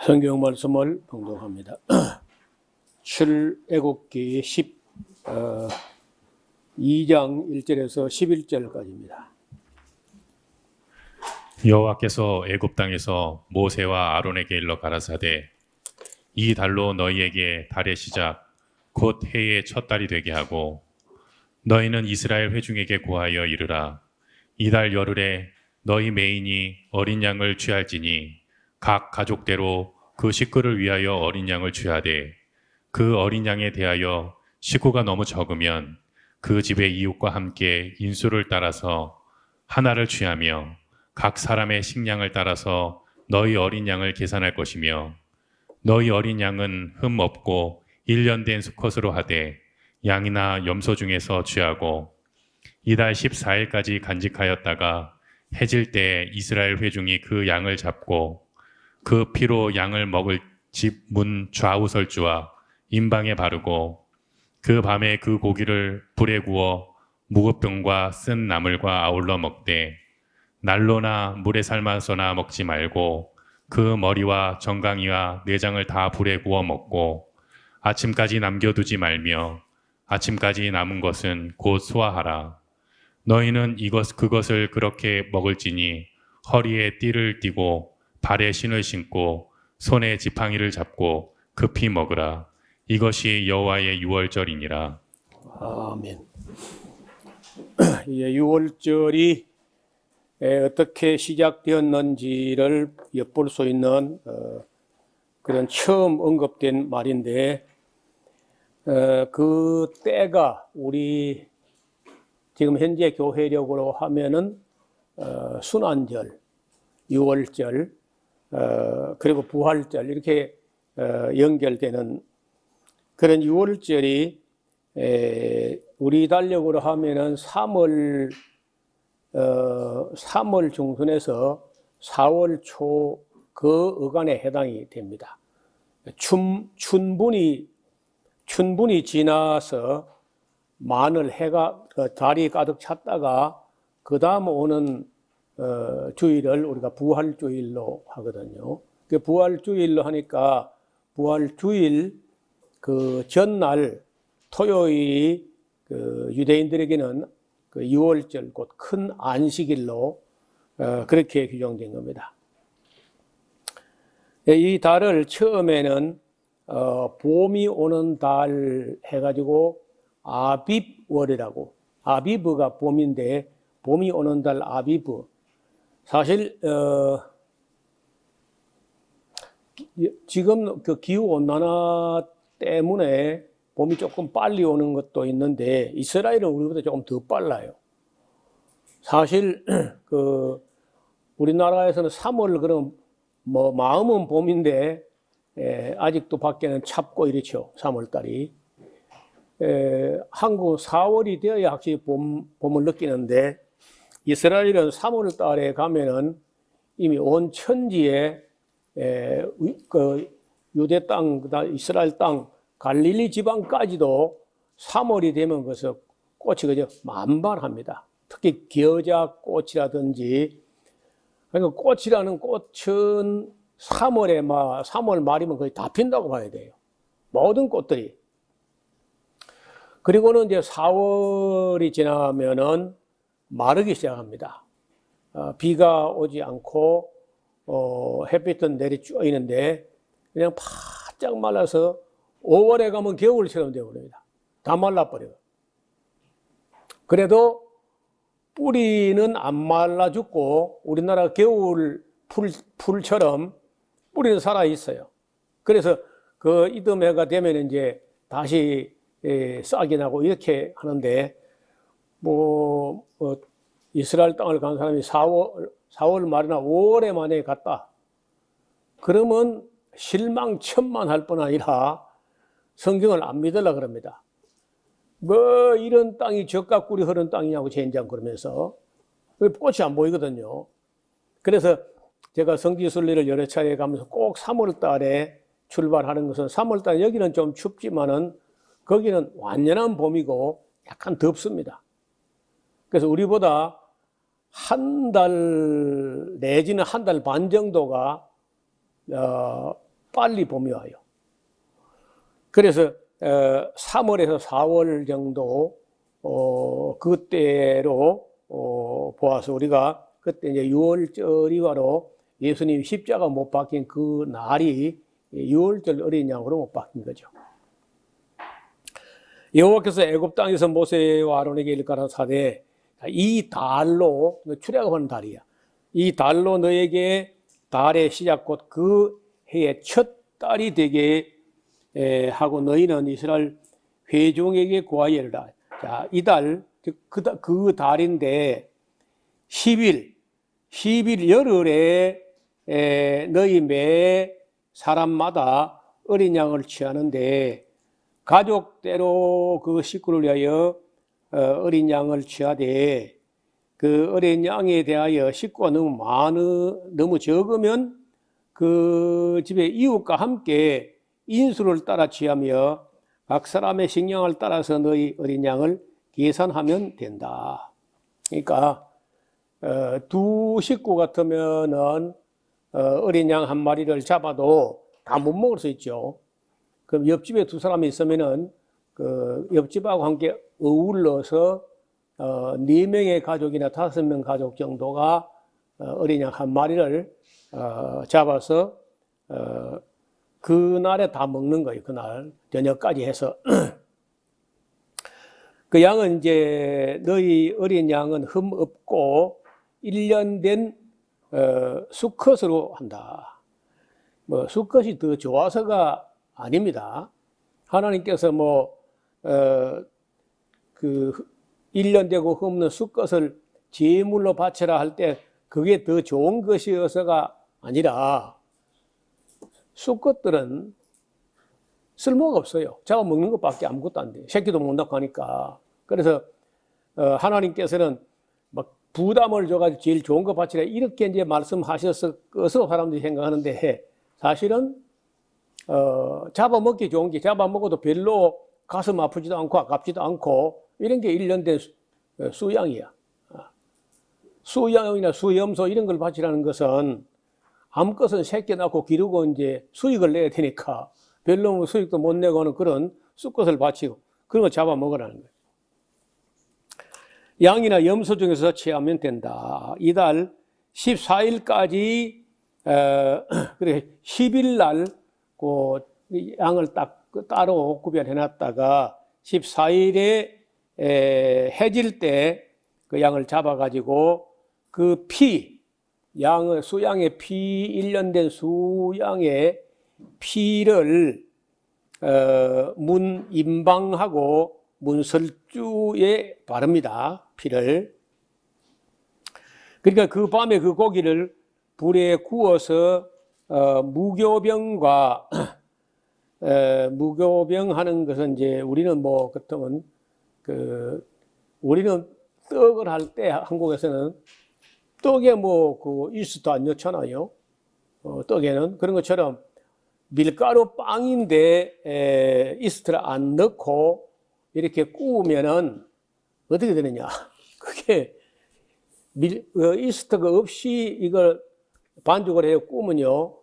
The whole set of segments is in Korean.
성경 말씀을 봉독합니다. 출애굽기 2장 1절에서 11절까지입니다. 여호와께서 애굽 땅에서 모세와 아론에게 일러 가라사대 이 달로 너희에게 달의 시작 곧 해의 첫 달이 되게 하고 너희는 이스라엘 회중에게 고하여 이르라 이 달 열흘에 너희 매인이 어린 양을 취할지니 각 가족대로 그 식구를 위하여 어린 양을 취하되 그 어린 양에 대하여 식구가 너무 적으면 그 집의 이웃과 함께 인수를 따라서 하나를 취하며 각 사람의 식량을 따라서 너희 어린 양을 계산할 것이며 너희 어린 양은 흠 없고 1년 된 수컷으로 하되 양이나 염소 중에서 취하고 이달 14일까지 간직하였다가 해질 때 이스라엘 회중이 그 양을 잡고 그 피로 양을 먹을 집 문 좌우설주와 임방에 바르고 그 밤에 그 고기를 불에 구워 무급병과 쓴 나물과 아울러 먹되 난로나 물에 삶아서나 먹지 말고 그 머리와 정강이와 내장을 다 불에 구워 먹고 아침까지 남겨두지 말며 아침까지 남은 것은 곧 소화하라. 너희는 그것을 그렇게 먹을지니 허리에 띠를 띠고 발에 신을 신고 손에 지팡이를 잡고 급히 먹으라. 이것이 여호와의 유월절이니라. 아멘. 유월절이 어떻게 시작되었는지를 엿볼 수 있는 그런 처음 언급된 말인데 그 때가 우리 지금 현재 교회력으로 하면은 순환절, 유월절, 그리고 부활절 이렇게 연결되는 그런 유월절이 우리 달력으로 하면은 3월 중순에서 4월 초 그 어간에 해당이 됩니다. 춘분이 지나서 마늘 해가 달이 가득 찼다가 그 다음 오는 주일을 우리가 부활주일로 하거든요. 그 부활주일로 하니까 부활주일 그 전날 토요일이 그 유대인들에게는 그 유월절 곧 큰 안식일로 그렇게 규정된 겁니다. 이 달을 처음에는 봄이 오는 달 해가지고 아빕월이라고, 아비브가 봄인데 봄이 오는 달 아비브. 사실 지금 그 기후 온난화 때문에 봄이 조금 빨리 오는 것도 있는데 이스라엘은 우리보다 조금 더 빨라요. 사실 그 우리나라에서는 3월 그럼 뭐 마음은 봄인데 아직도 밖에는 찹고 이렇죠. 3월 달이. 한국 4월이 되어야 확실히 봄을 느끼는데 이스라엘은 3월 달에 가면은 이미 온 천지에 그 유대 땅, 이스라엘 땅, 갈릴리 지방까지도 3월이 되면 그래서 꽃이 그저 만발합니다. 특히 겨자꽃이라든지 그러니까 꽃이라는 꽃은 3월 말이면 거의 다 핀다고 봐야 돼요. 모든 꽃들이. 그리고는 이제 4월이 지나면은 마르기 시작합니다. 비가 오지 않고 햇빛은 내리쬐이는데 그냥 바짝 말라서 5월에 가면 겨울처럼 되어버립니다. 다 말라버려요. 그래도 뿌리는 안 말라 죽고 우리나라 겨울 풀처럼 뿌리는 살아 있어요. 그래서 그 이듬해가 되면 이제 다시 싹이 나고 이렇게 하는데 이스라엘 땅을 간 사람이 4월 말이나 5월에 만에 갔다. 그러면 실망천만할 뿐 아니라 성경을 안 믿으려 그럽니다. 뭐 이런 땅이 젖과 꿀이 흐르는 땅이냐고 젠장 그러면서 꽃이 안 보이거든요. 그래서 제가 성지순례를 여러 차례 가면서 꼭 3월 달에 출발하는 것은 3월 달 여기는 좀 춥지만은 거기는 완연한 봄이고 약간 덥습니다. 그래서 우리보다 한 달 내지는 한 달 반 정도가 빨리 봄이 와요. 그래서 3월에서 4월 정도 그때로 보아서 우리가 그때 이제 6월절이화로 예수님 십자가 못 박힌 그 날이 6월절 어린 양으로 못 박힌 거죠. 여호와께서 애굽 땅에서 모세와 아론에게 일가라사대 이 달로 출애굽하는 달이야. 이 달로 너에게 달의 시작 곧 그 해의 첫 달이 되게 하고 너희는 이스라엘 회중에게 구하여라. 자, 이 달, 그 달인데 10일 열흘에 너희 매 사람마다 어린 양을 취하는데 가족대로 그 식구를 위하여 어린 양을 취하되 그 어린 양에 대하여 식구가 너무 적으면 그 집의 이웃과 함께 인수를 따라 취하며 각 사람의 식량을 따라서 너희 어린 양을 계산하면 된다. 그러니까 두 식구 같으면은 어린 양 한 마리를 잡아도 다 못 먹을 수 있죠. 그럼 옆집에 두 사람이 있으면은 그 옆집하고 함께 어울러서 4명의 가족이나 5명 가족 정도가 어린 양 한 마리를 잡아서 그날에 다 먹는 거예요. 그날 저녁까지 해서. 그 양은 이제 너희 어린 양은 흠 없고 1년 된 수컷으로 한다. 뭐 수컷이 더 좋아서가 아닙니다. 하나님께서 그 1년 되고 흠없는 수컷을 제물로 바쳐라 할 때 그게 더 좋은 것이어서가 아니라 수컷들은 쓸모가 없어요. 잡아먹는 것밖에 아무것도 안 돼요. 새끼도 못 낳고 하니까. 그래서 하나님께서는 막 부담을 줘가지고 제일 좋은 거 바치라 이렇게 이제 말씀하셔서 사람들이 생각하는데 사실은 잡아먹기 좋은 게 잡아먹어도 별로 가슴 아프지도 않고 아깝지도 않고 이런 게 1년 된 수양이야. 수양이나 수염소 이런 걸 바치라는 것은 암컷은 새끼 낳고 기르고 이제 수익을 내야 되니까 별로 수익도 못 내고 하는 그런 수컷을 바치고 그런 거 잡아먹으라는 거예요. 양이나 염소 중에서 취하면 된다. 이달 14일까지 그래 10일 날 그 양을 딱 따로 구별해 놨다가 14일에 해질 때 그 양을 잡아 가지고 그 양의 수양의 1년 된 수양의 피를 문 임방하고 문설주에 바릅니다. 피를. 그러니까 그 밤에 그 고기를 불에 구워서 무교병과 무교병 하는 것은 이제 우리는 그렇다면 우리는 떡을 할 때 한국에서는 떡에 그 이스트 안 넣잖아요. 떡에는 그런 것처럼 밀가루 빵인데 이스트를 안 넣고 이렇게 구우면은 어떻게 되느냐? 그게 이스트가 없이 이걸 반죽을 해서 구우면요,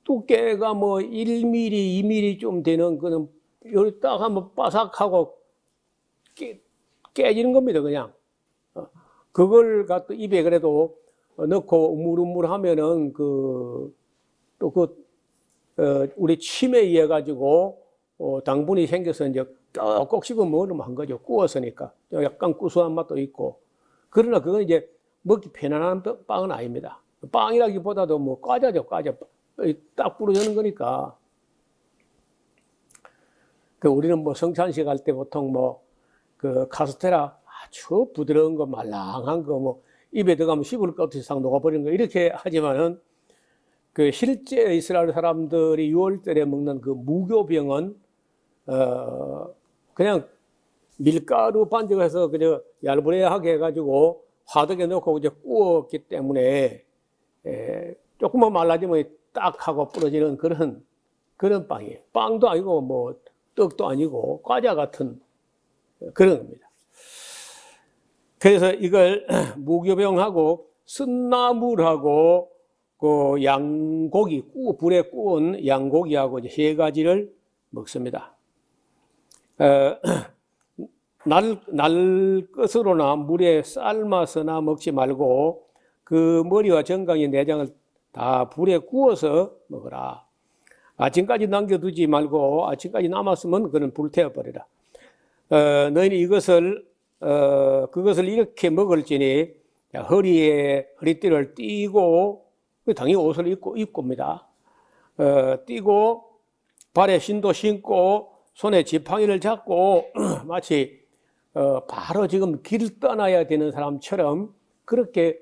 두께가 1mm, 2mm 좀 되는 거는 여기 딱 한번 바삭하고 깨지는 겁니다, 그냥. 그걸 갖다 입에 그래도 넣고 우물우물 하면은 우리 침에 의해 가지고 당분이 생겨서 이제 꼭 씹어 먹으면 한 거죠. 구웠으니까. 약간 구수한 맛도 있고. 그러나 그건 이제 먹기 편안한 빵은 아닙니다. 빵이라기보다도 과자죠, 과자. 딱 부러지는 거니까. 우리는 성찬식 할 때 보통 그 카스테라 아주 부드러운 거, 말랑한 거, 입에 들어가면 씹을 것 없이 싹 녹아버리는 거, 이렇게 하지만은 실제 이스라엘 사람들이 6월달에 먹는 그 무교병은, 그냥 밀가루 반죽해서 그저 얄부레하게 해가지고 화덕에 넣고 이제 구웠기 때문에, 조금만 말라지면 딱 하고 부러지는 그런 빵이에요. 빵도 아니고 떡도 아니고 과자 같은 그런 겁니다. 그래서 이걸 무교병하고 쓴나물하고 그 양고기, 불에 구운 양고기하고 이제 세 가지를 먹습니다. 날 것으로나 물에 삶아서나 먹지 말고 그 머리와 정강이 내장을 다 불에 구워서 먹어라. 아침까지 남겨두지 말고 아침까지 남았으면 그는 불태워버리라. 너희는 이것을 그것을 이렇게 먹을지니 허리띠를 띠고 당연히 옷을 입고입니다. 띠고 발에 신도 신고 손에 지팡이를 잡고 마치 바로 지금 길을 떠나야 되는 사람처럼 그렇게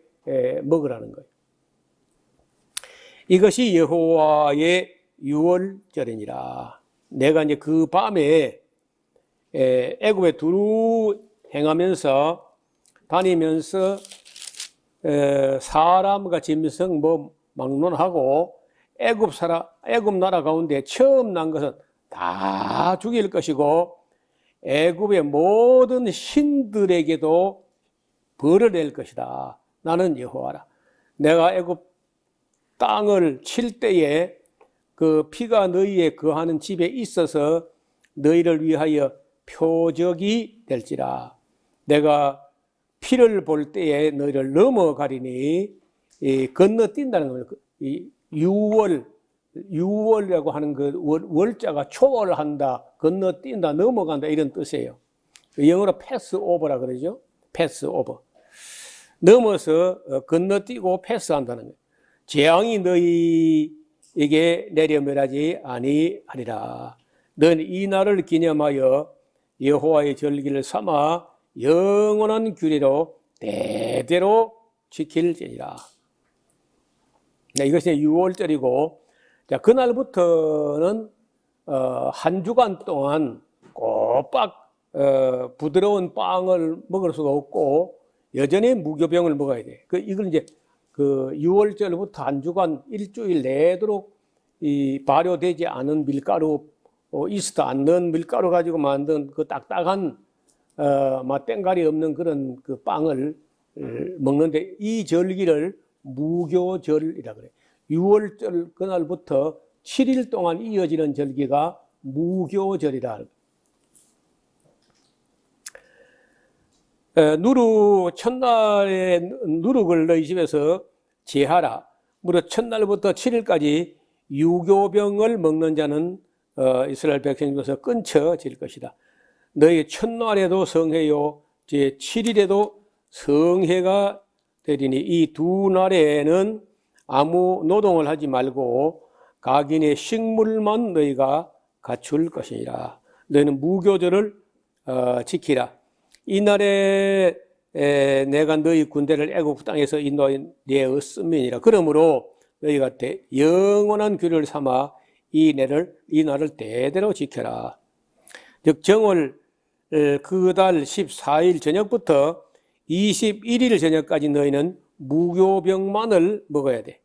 먹으라는 거예요. 이것이 여호와의 유월절이니라. 내가 이제 그 밤에 애굽에 두루 행하면서 다니면서 사람과 짐승 막론하고 애굽 나라 가운데 처음 난 것은 다 죽일 것이고 애굽의 모든 신들에게도 벌을 낼 것이다. 나는 여호와라. 내가 애굽 땅을 칠 때에 그 피가 너희의 거하는 집에 있어서 너희를 위하여 표적이 될지라. 내가 피를 볼 때에 너희를 넘어가리니 건너뛴다는 거예요. 이 유월이라고 하는 그 월자가 초월한다, 건너뛴다, 넘어간다 이런 뜻이에요. 영어로 패스오버라 그러죠. 패스오버. 넘어서 건너뛰고 패스한다는 거예요. 재앙이 너희에게 내려 멸하지 아니하리라. 너는 이 날을 기념하여 여호와의 절기를 삼아 영원한 규례로 대대로 지킬지니라. 이것이 6월절이고, 자, 그날부터는 한 주간 동안 꼬박 부드러운 빵을 먹을 수가 없고 여전히 무교병을 먹어야 돼. 이걸 이제 그 6월절부터 한 주간 일주일 내도록 이 발효되지 않은 밀가루, 이스트 안 넣은 밀가루 가지고 만든 그 딱딱한 땡갈이 없는 그런 그 빵을 먹는데 이 절기를 무교절이라 그래. 6월절 그날부터 7일 동안 이어지는 절기가 무교절이라. 첫날에 누룩을 너희 집에서 제하라. 무릇 첫날부터 7일까지 유교병을 먹는 자는 이스라엘 백성 중에서 끊쳐질 것이다. 너희 첫날에도 성회요, 제 7일에도 성회가 되리니 이 두 날에는 아무 노동을 하지 말고 각인의 식물만 너희가 갖출 것이니라. 너희는 무교절을 지키라. 이 날에 내가 너희 군대를 애국 땅에서 인도하였음이니라. 그러므로 너희가 영원한 규례를 삼아 이 날을 대대로 지켜라. 즉 정월 그 달 14일 저녁부터 21일 저녁까지 너희는 무교병만을 먹어야 돼.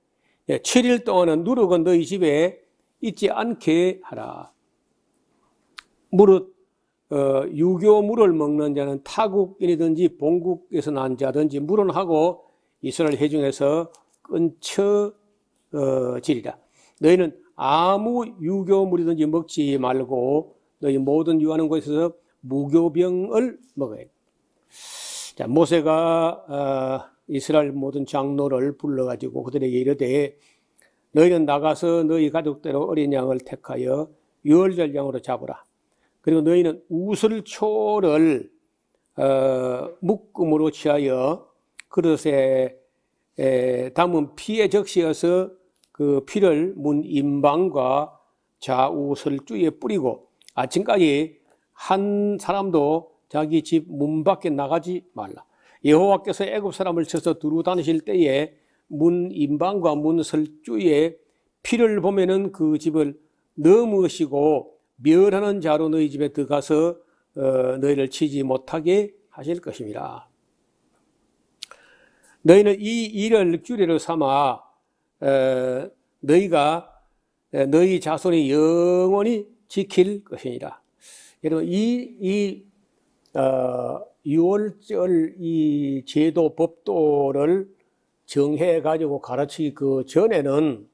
7일 동안은 누룩은 너희 집에 있지 않게 하라. 무릇 유교물을 먹는 자는 타국인이든지 본국에서 난 자든지 물론하고 이스라엘 회중에서 끊쳐지리라. 너희는 아무 유교물이든지 먹지 말고 너희 모든 유하는 곳에서 무교병을 먹어야 돼. 자, 모세가 이스라엘 모든 장로를 불러가지고 그들에게 이르되 너희는 나가서 너희 가족대로 어린 양을 택하여 유월절 양으로 잡으라. 그리고 너희는 우슬초를 묶음으로 취하여 그릇에 담은 피에 적시어서 그 피를 문 임방과 좌우설주에 뿌리고 아침까지 한 사람도 자기 집 문 밖에 나가지 말라. 여호와께서 애굽 사람을 쳐서 두루 다니실 때에 문 임방과 문 설주에 피를 보면은 그 집을 넘으시고 멸하는 자로 너희 집에 들어가서 너희를 치지 못하게 하실 것입니다. 너희는 이 일을 규례로 삼아 너희가 너희 자손이 영원히 지킬 것이니라. 여러분 이 6월절 이 제도 법도를 정해가지고 가르치기 그 전에는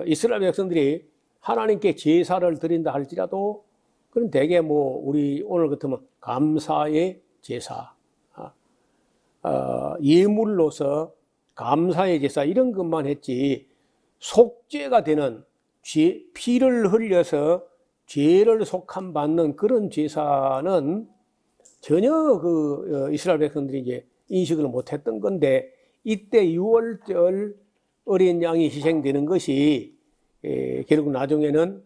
이스라엘 백성들이 하나님께 제사를 드린다 할지라도 그건 대개 뭐 우리 오늘 같으면 감사의 제사, 예물로서 감사의 제사 이런 것만 했지 속죄가 되는 피를 흘려서 죄를 속함받는 그런 제사는 전혀 그 이스라엘 백성들이 이제 인식을 못했던 건데 이때 유월절 어린 양이 희생되는 것이 결국 나중에는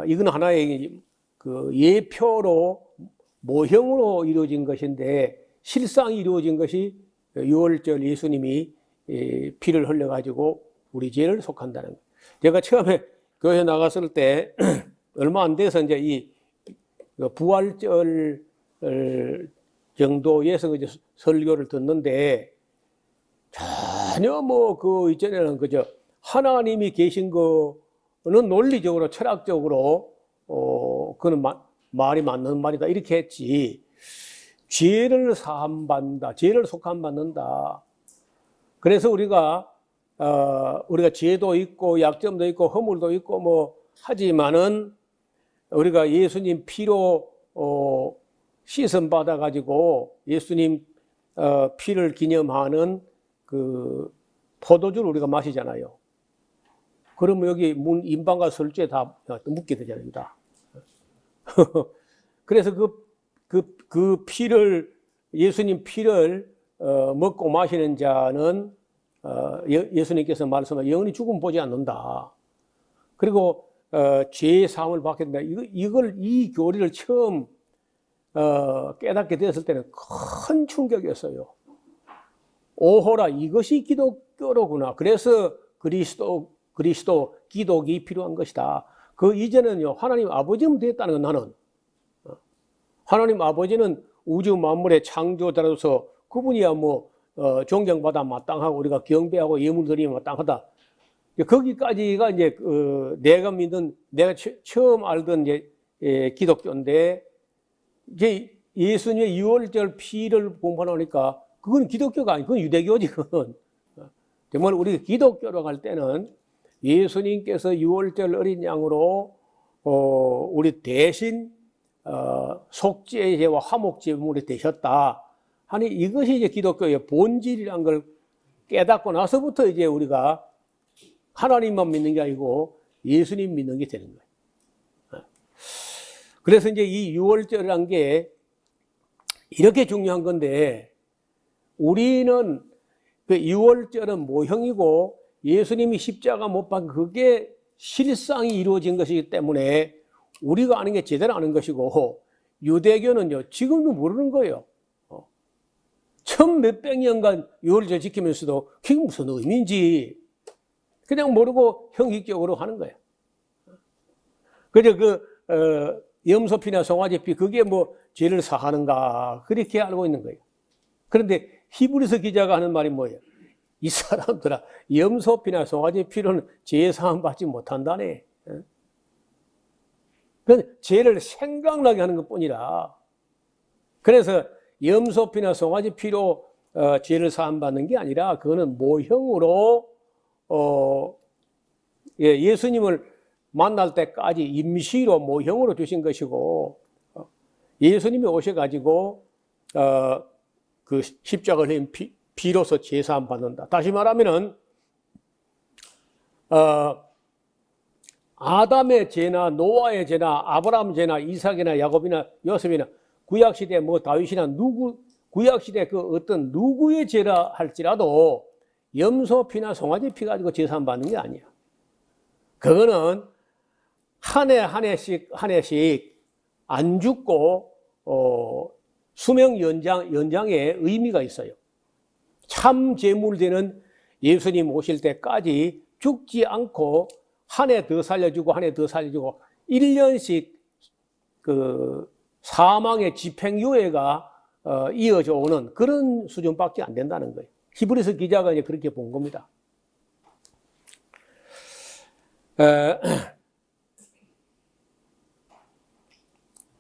이건 하나의 그 예표로 모형으로 이루어진 것인데 실상이 이루어진 것이 유월절 예수님이 피를 흘려가지고 우리 죄를 속한다는 거예요. 제가 처음에 교회 나갔을 때 얼마 안 돼서 이제 이 부활절 정도에서 이제 설교를 듣는데 전혀 뭐 그 이전에는 그저 하나님이 계신 거는 논리적으로 철학적으로 그는 말이 맞는 말이다 이렇게 했지 죄를 사함받는다, 죄를 속함받는다. 그래서 우리가 죄도 있고 약점도 있고 허물도 있고 뭐 하지만은 우리가 예수님 피로 씻음 받아 가지고 예수님 피를 기념하는 그 포도주를 우리가 마시잖아요. 그러면 여기 인방과 설주에 다 묻게 되잖아요. 다. 그래서 그 피를 예수님 피를 먹고 마시는 자는 예수님께서 말씀하신 영원히 죽음 보지 않는다. 그리고 죄 사함을 받게 된다. 이 교리를 처음 깨닫게 되었을 때는 큰 충격이었어요. 오호라 이것이 기독교로구나. 그래서 그리스도 기독이 필요한 것이다. 그 이전에는요 하나님 아버지면 됐다는 건 나는 하나님 아버지는 우주 만물의 창조자로서 그분이야 뭐 존경받아 마땅하고 우리가 경배하고 예물 드리면 마땅하다. 거기까지가 이제 내가 믿는 내가 처음 알던 이제 기독교인데 이제 예수님의 유월절 피를 공부하니까 그건 기독교가 아니고 그건 유대교지 그건. 정말 우리가 기독교로 갈 때는 예수님께서 유월절 어린 양으로 우리 대신 속죄의 제와 화목 제물이 되셨다 하니 이것이 이제 기독교의 본질이란 걸 깨닫고 나서부터 이제 우리가 하나님만 믿는 게 아니고 예수님 믿는 게 되는 거예요. 그래서 이제 이 유월절이란 게 이렇게 중요한 건데 우리는 그 유월절은 모형이고 예수님이 십자가 못 박은 그게 실상이 이루어진 것이기 때문에 우리가 아는 게 제대로 아는 것이고 유대교는요 지금도 모르는 거예요. 천 몇백 년간 유월절 지키면서도 그게 무슨 의미인지 그냥 모르고 형식적으로 하는 거예요. 그저 염소피나 송아지피 그게 뭐 죄를 사하는가 그렇게 알고 있는 거예요. 그런데 히브리서 기자가 하는 말이 뭐예요? 이 사람들아 염소피나 송아지피로는 죄 사함 받지 못한다네. 그건 죄를 생각나게 하는 것뿐이라. 그래서 염소피나 송아지피로 죄를 사함 받는 게 아니라 그거는 모형으로 예수님을 만날 때까지 임시로 모형으로 주신 것이고 예수님이 오셔가지고 그 십자가를 흘린 피로서 제사함 받는다. 다시 말하면은 아담의 죄나 노아의 죄나 아브라함 죄나 이삭이나 야곱이나 요셉이나 구약시대 뭐 다윗이나 구약시대 그 어떤 누구의 죄라 할지라도 염소피나 송아지피 가지고 제사함 받는 게 아니야. 그거는 한 해씩 안 죽고 수명 연장에 의미가 있어요. 참 제물되는 예수님 오실 때까지 죽지 않고 한 해 더 살려주고 한 해 더 살려주고 1년씩 그 사망의 집행유예가 이어져 오는 그런 수준밖에 안 된다는 거예요. 히브리서 기자가 이제 그렇게 본 겁니다.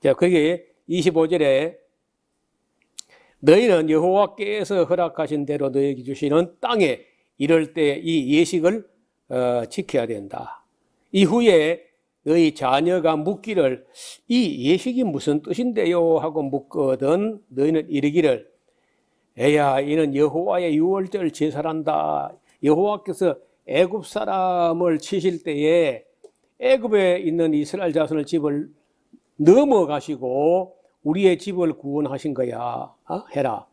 자, 거기 25절에 너희는 여호와께서 허락하신 대로 너희에게 주시는 땅에 이럴 때 이 예식을 지켜야 된다. 이후에 너희 자녀가 묻기를 이 예식이 무슨 뜻인데요? 하고 묻거든 너희는 이르기를 에야 이는 여호와의 유월절 제사란다. 여호와께서 애굽 사람을 치실 때에 애굽에 있는 이스라엘 자손의 집을 넘어가시고 우리의 집을 구원하신 거야. 해라.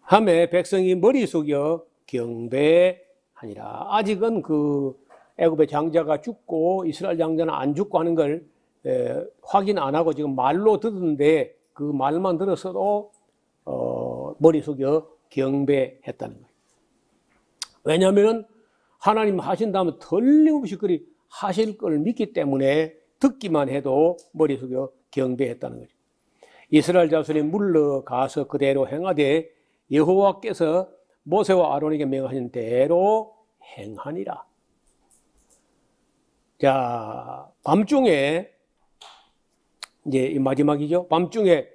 하매 백성이 머리 숙여 경배하니라. 아직은 그 애굽의 장자가 죽고 이스라엘 장자는 안 죽고 하는 걸 확인 안 하고 지금 말로 듣는데 그 말만 들었어도 머리 숙여 경배했다는 거예요. 왜냐하면 하나님 하신다면 틀림없이 그리 하실 걸 믿기 때문에 듣기만 해도 머리 숙여 경배했다는 거죠. 이스라엘 자손이 물러가서 그대로 행하되 여호와께서 모세와 아론에게 명하신 대로 행하니라. 자, 밤중에 이제 마지막이죠. 밤중에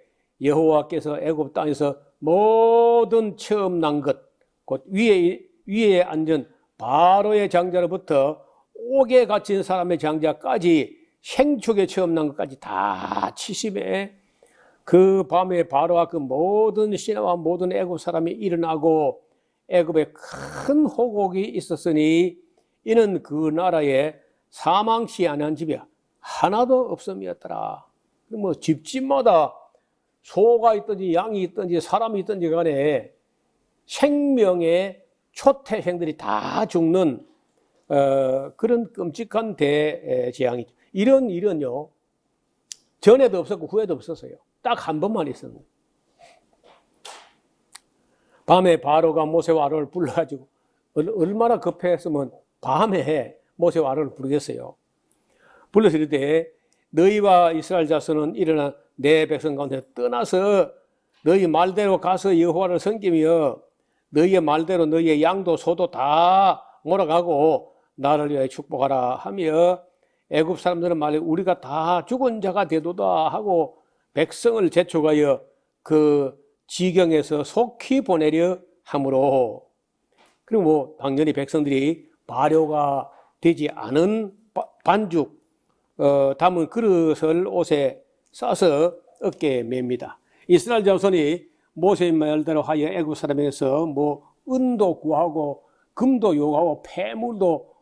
여호와께서 애굽 땅에서 모든 처음 난 것, 곧 위에 앉은 바로의 장자로부터 옥에 갇힌 사람의 장자까지 생축에 처음 난 것까지 다 치심에 그 밤에 바로와 그 모든 신하와 모든 애굽 사람이 일어나고 애굽에 큰 호곡이 있었으니 이는 그 나라에 사망치 아니한 집이 하나도 없음이었더라. 뭐 집집마다 소가 있든지 양이 있든지 사람이 있든지 간에 생명의 초태생들이 다 죽는 그런 끔찍한 대재앙이죠. 이런 일은요 전에도 없었고 후에도 없었어요. 딱 한 번만 있었는 거예요. 밤에 바로가 모세와 아론을 불러가지고 얼마나 급했으면 밤에 모세와 아론을 부르겠어요. 불러서 이르되 너희와 이스라엘 자손은 일어나 내 백성 가운데 떠나서 너희 말대로 가서 여호와를 섬기며 너희의 말대로 너희의 양도 소도 다 몰아가고 나를 위하여 축복하라 하며 애굽 사람들은 말해 우리가 다 죽은 자가 되도다 하고 백성을 재촉하여 그 지경에서 속히 보내려 함으로 그리고 뭐 당연히 백성들이 발효가 되지 않은 반죽 담은 그릇을 옷에 싸서 어깨에 맵니다. 이스라엘 자손이 모세의 말대로 하여 애굽 사람에게서 뭐 은도 구하고 금도 요구하고 폐물도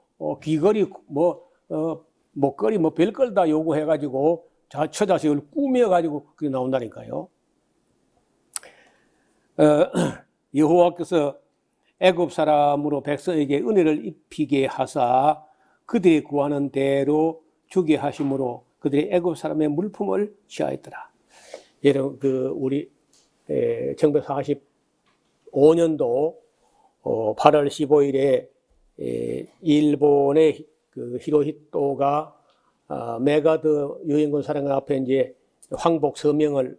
귀걸이 목걸이 뭐 별걸 다 요구해가지고 처자식을 꾸며가지고 그게 나온다니까요. 여호와께서 애굽 사람으로 백성에게 은혜를 입히게 하사 그들이 구하는 대로 주게 하심으로 그들이 애굽 사람의 물품을 취하였더라. 여러분 우리 1945년도 8월 15일에 일본의 그 히로히토가 메가드 유엔군 사령관 앞에 이제 황복 서명을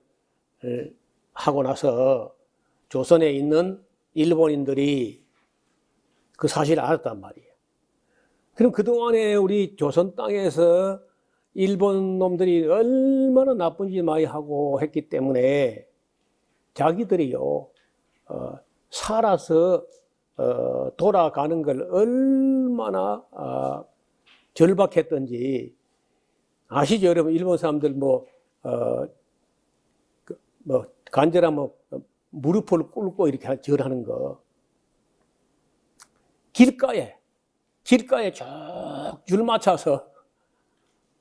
하고 나서 조선에 있는 일본인들이 그 사실을 알았단 말이에요. 그럼 그동안에 우리 조선 땅에서 일본 놈들이 얼마나 나쁜 짓 많이 하고 했기 때문에 자기들이요 살아서 돌아가는 걸 얼마나 절박했던지 아시죠, 여러분? 일본 사람들 간절하면 무릎을 꿇고 이렇게 절하는 거. 길가에 쭉 줄 맞춰서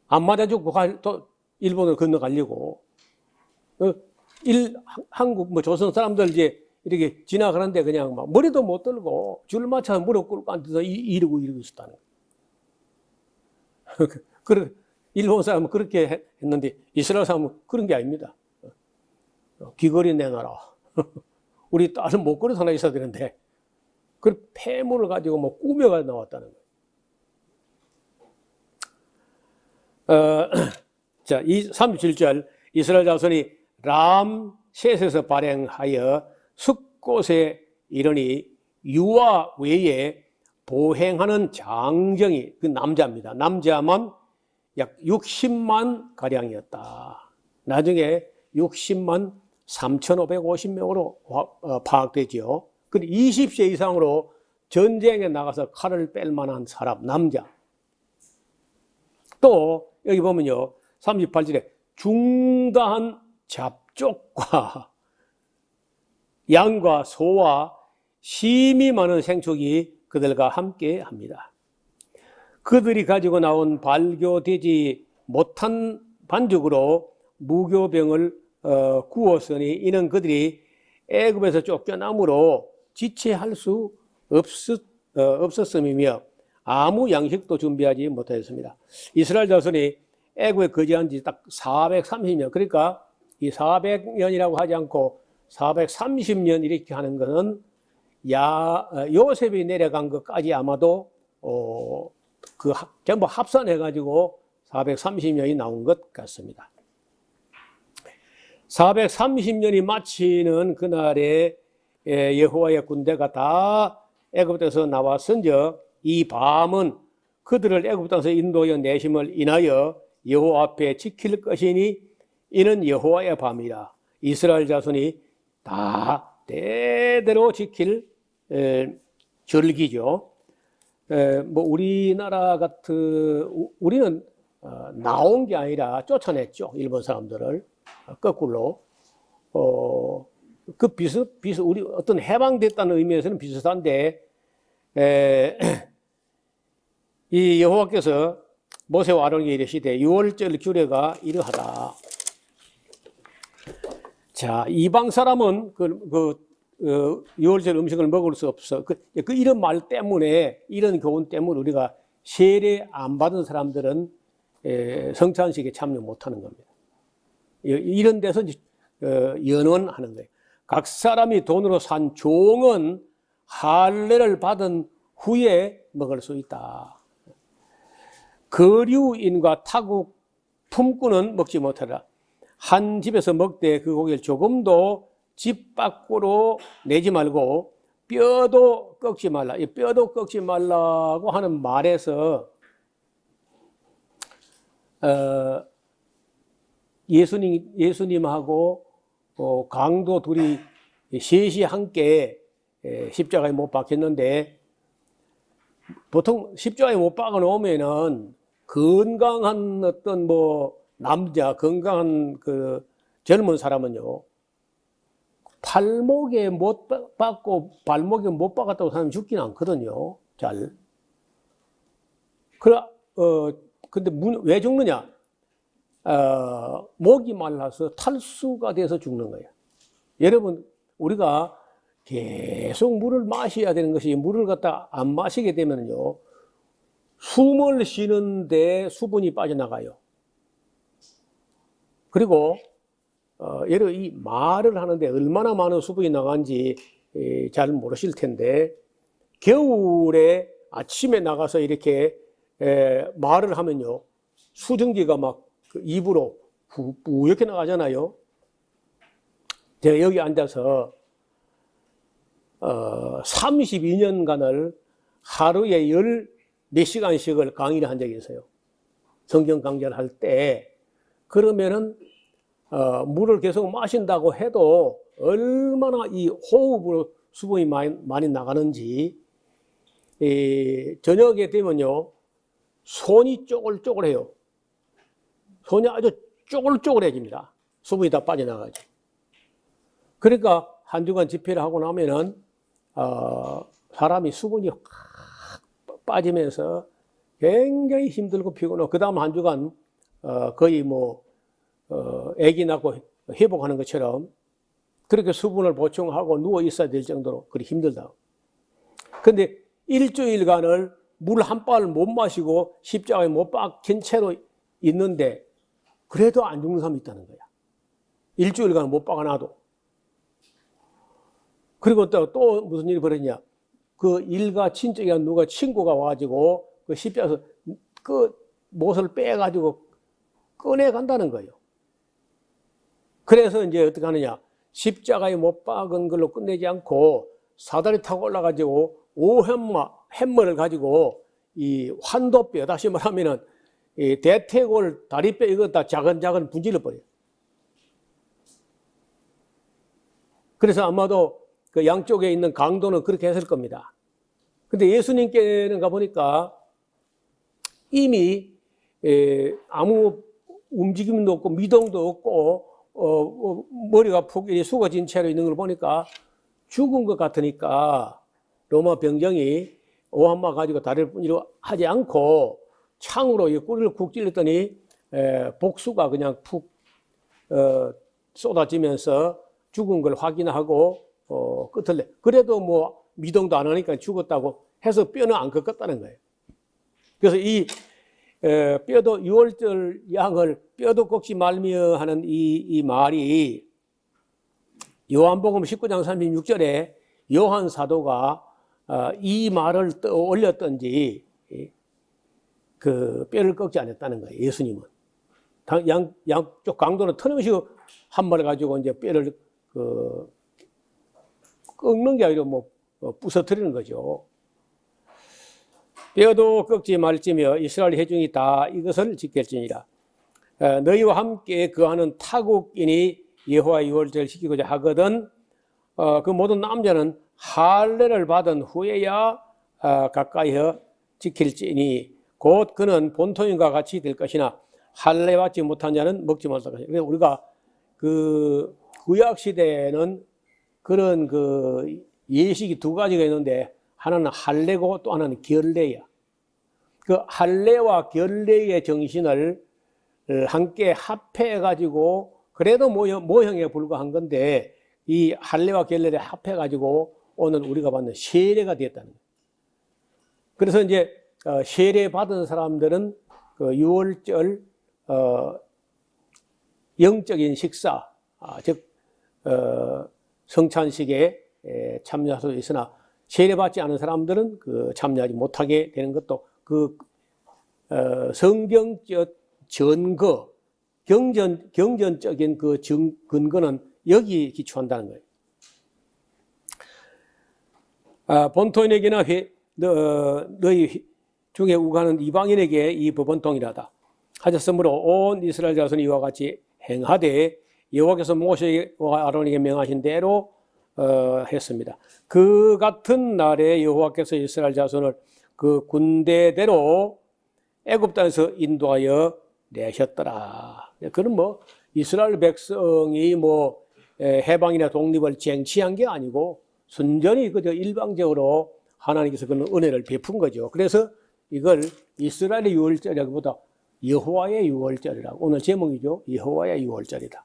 안 맞아주고 또 일본을 건너가려고. 한국 조선 사람들 이제 이렇게 지나가는데 그냥 막 머리도 못 들고 줄 맞춰서 무릎 꿇고 앉아서 이러고 있었다는 거예요. 일본 사람은 그렇게 했는데 이스라엘 사람은 그런 게 아닙니다. 귀걸이 내놔라. 우리 딸은 목걸이 하나 있어야 되는데 그 폐물을 가지고 뭐 꾸며가 나왔다는 거예요. 자, 이 37절 이스라엘 자손이 람셋에서 발행하여 숫곳에 이르니 유아 외에 보행하는 장정이 그 남자입니다. 남자만 약 60만 가량이었다. 나중에 60만 3,550명으로 파악되지요. 근데 20세 이상으로 전쟁에 나가서 칼을 뺄 만한 사람, 남자. 또 여기 보면요, 38절에 중다한 잡족과 양과 소와 심이 많은 생축이 그들과 함께 합니다. 그들이 가지고 나온 발교되지 못한 반죽으로 무교병을 구웠으니 이는 그들이 애굽에서 쫓겨남으로 지체할 수 없었음이며 아무 양식도 준비하지 못하였습니다. 이스라엘 자손이 애굽에 거주한 지 딱 430년, 그러니까 이 400년이라고 하지 않고 430년 이렇게 하는 것은 요셉이 내려간 것까지 아마도 전부 합산해가지고 430년이 나온 것 같습니다. 430년이 마치는 그날에 여호와의 군대가 다 애굽 땅에서 나왔은즉 이 밤은 그들을 애굽 땅에서 인도하여 내심을 인하여 여호와 앞에 지킬 것이니 이는 여호와의 밤이라. 이스라엘 자손이 다 대대로 지킬 절기죠. 뭐 우리나라 같은 우리는 나온 게 아니라 쫓아냈죠. 일본 사람들을 거꾸로. 그 우리 어떤 해방됐다는 의미에서는 비슷한데, 이 여호와께서 모세와 아론에게 이르시되 유월절 규례가 이러하다. 자, 이방 사람은 유월절 음식을 먹을 수 없어. 이런 말 때문에, 이런 교훈 때문에 우리가 세례 안 받은 사람들은 성찬식에 참여 못 하는 겁니다. 이런 데서 연원하는 거예요. 각 사람이 돈으로 산 종은 할례를 받은 후에 먹을 수 있다. 거류인과 타국 품꾼은 먹지 못하라. 한 집에서 먹되 그 고기를 조금도 집 밖으로 내지 말고 뼈도 꺾지 말라. 이 뼈도 꺾지 말라고 하는 말에서 예수님하고 강도 둘이 셋이 함께 십자가에 못 박혔는데, 보통 십자가에 못 박아 놓으면은 건강한 어떤 남자, 건강한 그 젊은 사람은요, 팔목에 못 박고 발목에 못 박았다고 사람이 죽지는 않거든요. 잘. 근데 왜 죽느냐? 목이 말라서 탈수가 돼서 죽는 거예요. 여러분, 우리가 계속 물을 마셔야 되는 것이, 물을 갖다 안 마시게 되면요, 숨을 쉬는데 수분이 빠져나가요. 그리고 여러분, 이 말을 하는데 얼마나 많은 수분이 나간지 잘 모르실 텐데, 겨울에 아침에 나가서 이렇게 말을 하면요, 수증기가 막 입으로 뿌옇게 나가잖아요. 제가 여기 앉아서 32년간을 하루에 몇 시간씩을 강의를 한 적이 있어요. 성경 강좌를 할 때. 그러면은 물을 계속 마신다고 해도 얼마나 이 호흡으로 수분이 많이 나가는지, 저녁에 되면요, 손이 쪼글쪼글해요. 손이 아주 쪼글쪼글해집니다. 수분이 다 빠져나가죠. 그러니까 한 주간 집회를 하고 나면은 사람이 수분이 확 빠지면서 굉장히 힘들고 피곤하고, 그 다음 한 주간 거의 아기 낳고 회복하는 것처럼 그렇게 수분을 보충하고 누워 있어야 될 정도로 그리 힘들다. 근데 일주일간을 물 한 방울 못 마시고 십자가에 못 박힌 채로 있는데 그래도 안 죽는 사람이 있다는 거야. 일주일간 못 박아놔도. 그리고 또 무슨 일이 벌어지냐. 그 일가 친척이나 누가 친구가 와가지고 그 십자가에서 그 못을 빼가지고 꺼내간다는 거예요. 그래서 이제 어떻게 하느냐. 십자가에 못 박은 걸로 끝내지 않고 사다리 타고 올라가지고 햄머를 가지고 이 환도뼈, 다시 말하면은 이 대퇴골, 다리뼈 이거 다 작은 분질러 버려요. 그래서 아마도 그 양쪽에 있는 강도는 그렇게 했을 겁니다. 근데 예수님께는 가보니까 이미 아무 움직임도 없고 미동도 없고 머리가 푹 숙어진 채로 있는 걸 보니까 죽은 것 같으니까 로마 병정이 오한마 가지고 다리를 뿐이로 하지 않고 창으로 꼬리를 쿡 찔렀더니 복수가 그냥 푹 쏟아지면서 죽은 걸 확인하고 끝을 내. 그래도 뭐 미동도 안 하니까 죽었다고 해서 뼈는 안 꺾었다는 거예요. 그래서 이 뼈도 유월절 양을 뼈도 꺾지 말며 하는 이 말이 요한복음 19장 36절에 요한 사도가 이 말을 올렸던지 그 뼈를 꺾지 않았다는 거예요. 예수님은 양쪽 강도는 틀림없이 한 말을 가지고 이제 뼈를 꺾는 게 아니라 뭐 부서뜨리는 거죠. 뼈도 꺾지 말지며 이스라엘 회중이 다 이것을 지킬지니라. 너희와 함께 거하는 타국인이 여호와의 유월절을 지키고자 하거든 그 모든 남자는 할례를 받은 후에야 가까이서 지킬지니 곧 그는 본토인과 같이 될 것이나 할례 받지 못한 자는 먹지 못할 것이다. 그래서 우리가 그 구약 시대에는 그런 그 예식이 두 가지가 있는데 하나는 할례고 또 하나는 결례야. 그 할례와 결례의 정신을 함께 합해 가지고 그래도 모형에 불과한 건데 이 할례와 결례를 합해 가지고 오늘 우리가 받는 세례가 되었다는 거예요. 그래서 이제 세례 받은 사람들은 그 유월절 영적인 식사 즉 성찬식에 참여할 수 있으나 세례받지 않은 사람들은 그 참여하지 못하게 되는 것도 그 성경적 전거, 경전적인 그 근거는 여기 기초한다는 거예요. 본토인에게나 너희 중에 우가는 이방인에게 이 법은 동일하다 하셨으므로 온 이스라엘 자손이 이와 같이 행하되 여호와께서 모세와 아론에게 명하신 대로 했습니다. 그 같은 날에 여호와께서 이스라엘 자손을 그 군대대로 애굽 땅에서 인도하여 내셨더라. 그는 뭐 이스라엘 백성이 뭐 해방이나 독립을 쟁취한 게 아니고 순전히 그저 일방적으로 하나님께서 그런 은혜를 베푼 거죠. 그래서 이걸 이스라엘의 유월절이라기보다 여호와의 유월절이라고 오늘 제목이죠. 여호와의 유월절이다.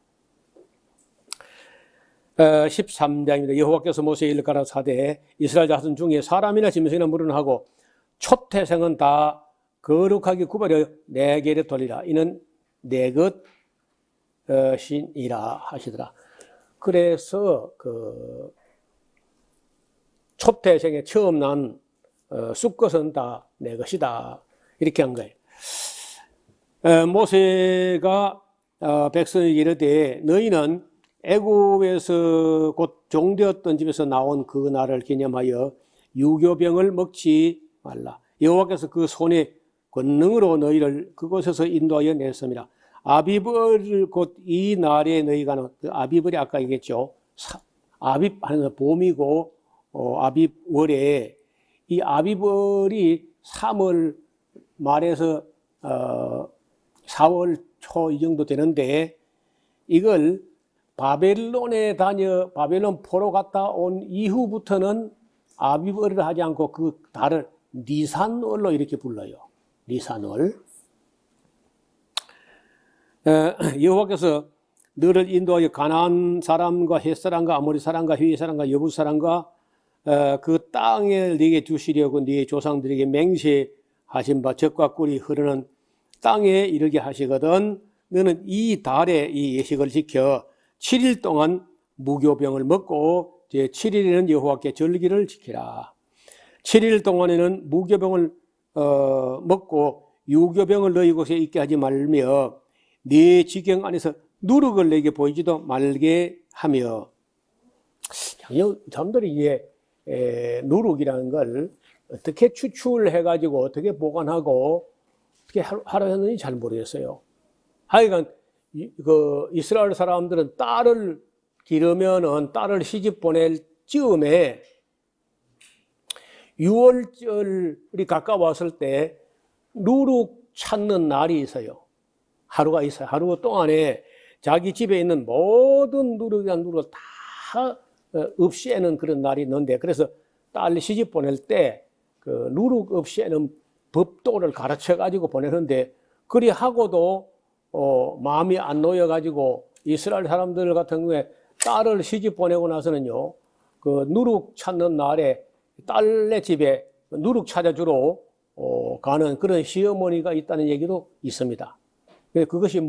13장입니다. 여호와께서 모세에게 이르 가라사대 이스라엘 자손 중에 사람이나 짐승이나 물은 하고 초태생은 다 거룩하게 구별하여 내게로 돌리라. 이는 내 것이니라 하시더라. 그래서 그 초태생에 처음 난 숫것은 다 내 것이다. 이렇게 한 거예요. 모세가 백성에게 이르되 너희는 애굽에서 곧 종되었던 집에서 나온 그 날을 기념하여 유교병을 먹지 말라. 여호와께서 그 손의 권능으로 너희를 그곳에서 인도하여 냈습니다. 아비벌 곧 이 날에 너희가 그 아비벌이 아까 얘기했죠. 아빕 하는 봄이고 아비월에 이 아비벌이 3월 말에서 4월 초 이 정도 되는데 이걸 바벨론 포로 갔다 온 이후부터는 아비벌을 하지 않고 그 달을 니산월로 이렇게 불러요. 니산월. 여호와께서 너를 인도하여 가나안 사람과 헷 사람과 아모리 사람과 히위 사람과 여부 사람과 그 땅을 네게 주시려고 네 조상들에게 맹세하신 바 젖과 꿀이 흐르는 땅에 이르게 하시거든 너는 이 달에 이 예식을 지켜 7일 동안 무교병을 먹고 제 7일에는 여호와께 절기를 지키라. 7일 동안에는 무교병을 먹고 유교병을 너희 곳에 있게 하지 말며 네 지경 안에서 누룩을 내게 보이지도 말게 하며 사람들이 이게 누룩이라는 걸 어떻게 추출해가지고 어떻게 보관하고 어떻게 하려 했는지 잘 모르겠어요. 하여간 그 이스라엘 사람들은 딸을 기르면은 딸을 시집 보낼 즈음에 6월절이 가까웠을 때 누룩 찾는 날이 있어요. 하루가 있어요. 하루 동안에 자기 집에 있는 모든 누룩이란 누룩을 다 없애는 그런 날이 있는데, 그래서 딸 시집 보낼 때 그 누룩 없애는 법도를 가르쳐 가지고 보내는데, 그리 하고도 마음이 안 놓여 가지고 이스라엘 사람들 같은 경우에 딸을 시집 보내고 나서는요, 그 누룩 찾는 날에 딸네 집에 누룩 찾아주러 가는 그런 시어머니가 있다는 얘기도 있습니다. 그것이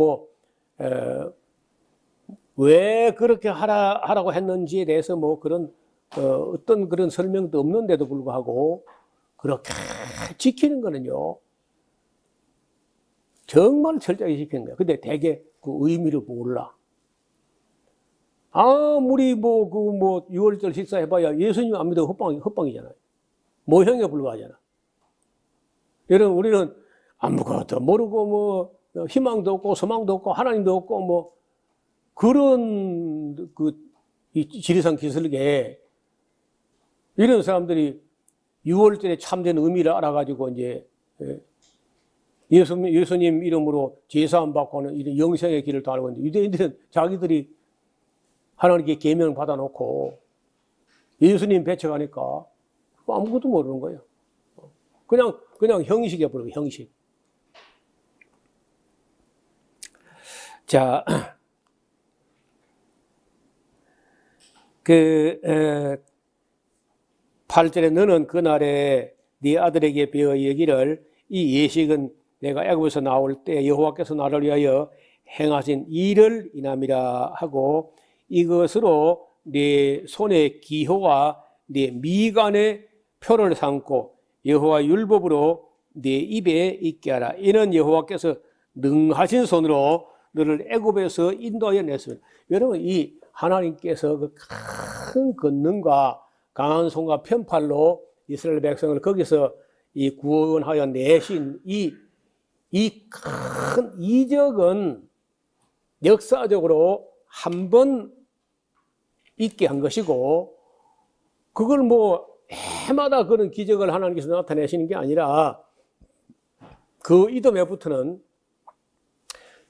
왜 그렇게 하라고 했는지에 대해서 그런 어떤 그런 설명도 없는데도 불구하고 그렇게 지키는 거는요, 정말 철저하게 지키는 거예요. 근데 대개 그 의미를 몰라. 아무리 6월절 식사해봐야 예수님 안 믿어 헛방이잖아요. 모형에 불과하잖아. 여러분, 우리는 아무것도 모르고 희망도 없고 소망도 없고 하나님도 없고 그런 이 지리산 기슭에 이런 사람들이 6월절에 참된 의미를 알아가지고 이제 예수님 이름으로 제사함 받고 하는 이런 영생의 길을 달고 있는데, 유대인들은 자기들이 하나님께 계명 받아놓고 예수님 배척하니까 아무것도 모르는 거예요. 그냥 형식에 버리고 형식. 자, 8절에 너는 그날에 네 아들에게 배워 이르기를 이 예식은 내가 애굽에서 나올 때 여호와께서 나를 위하여 행하신 일을 인함이라 하고, 이것으로 네 손의 기호와 네 미간의 표를 삼고 여호와 율법으로 네 입에 있게 하라. 이는 여호와께서 능하신 손으로 너를 애굽에서 인도하여 냈습니다. 여러분, 이 하나님께서 그 큰 권능과 강한 손과 편팔로 이스라엘 백성을 거기서 이 구원하여 내신 이 큰 이적은 역사적으로 한 번 있게 한 것이고, 그걸 해마다 그런 기적을 하나님께서 나타내시는 게 아니라 그 이듬해부터는